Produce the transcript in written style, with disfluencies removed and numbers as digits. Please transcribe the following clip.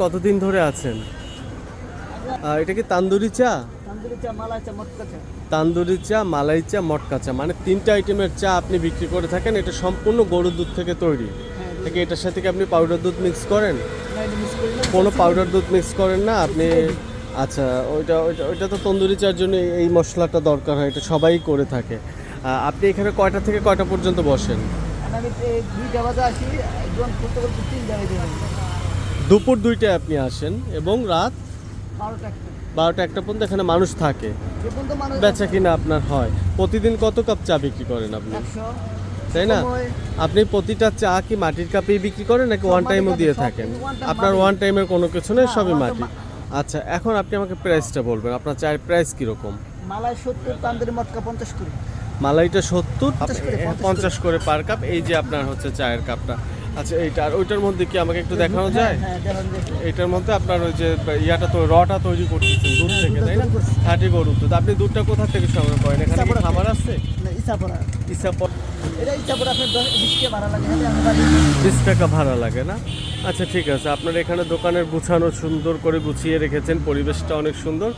কতদিন ধরে আছেন? এটা কি তান্দুরি চা? তান্দুরি চা, মালাই চা, মটকা চা, মানে তিনটা আইটেমের চা আপনি বিক্রি করে থাকেন। এটা সম্পূর্ণ গরুর দুধ থেকে তৈরি। থেকে এটার সাথে কি আপনি পাউডার দুধ মিক্স করেন? কোনো পাউডার দুধ মিক্স করেন না আপনি? আচ্ছা, ওইটা ওইটা ওইটা তো তন্দুরি চার জন্য এই মশলাটা দরকার হয়, এটা সবাই করে থাকে। আপনি এখানে কয়টা থেকে কয়টা পর্যন্ত বসেন? দুপুর 2টায় আপনি আসেন এবং রাত 12টা 1টা পর্যন্ত এখানে মানুষ থাকে, বেচা কিনা আপনার হয়। প্রতিদিন কত কাপ চা বিক্রি করেন আপনি, তাই না? আপনি প্রতিটা চা কি মাটির কাপেই বিক্রি করেন নাকি ওয়ান টাইমও দিয়ে থাকেন? আপনার ওয়ান টাইমের কোনো কিছু নেই, সবই মাটি। আচ্ছা, এখন আপনি আমাকে প্রাইসটা বলবেন, আপনার চায়ের প্রাইস কীরকম? মালাই 70, তান্দুরি মটকা 50 করে। মালাইটা 70, 50 করে পার কাপ। এই যে আপনার হচ্ছে চায়ের কাপটা। আচ্ছা, এইটা আর ওইটার মধ্যে কি আমাকে একটু দেখানো যায়? এইটার মধ্যে আপনার ওই যে ইয়াটা তো রটা তৈরি করতেছেন দুধ থেকে, তাই না? খাঁটি গরুর দুধ। আপনি দুধটা কোথা থেকে সংগ্রহ করেন? এখানে কি খাবার আছে? ইসাপুর। এটা ইচ্ছাপুর আপনার 20 টাকা ভাড়া লাগে। 20 টাকা ভাড়া লাগে না? আচ্ছা, ঠিক আছে। আপনার এখানে দোকানের গুছানো সুন্দর করে গুছিয়ে রেখেছেন, পরিবেশটা অনেক সুন্দর।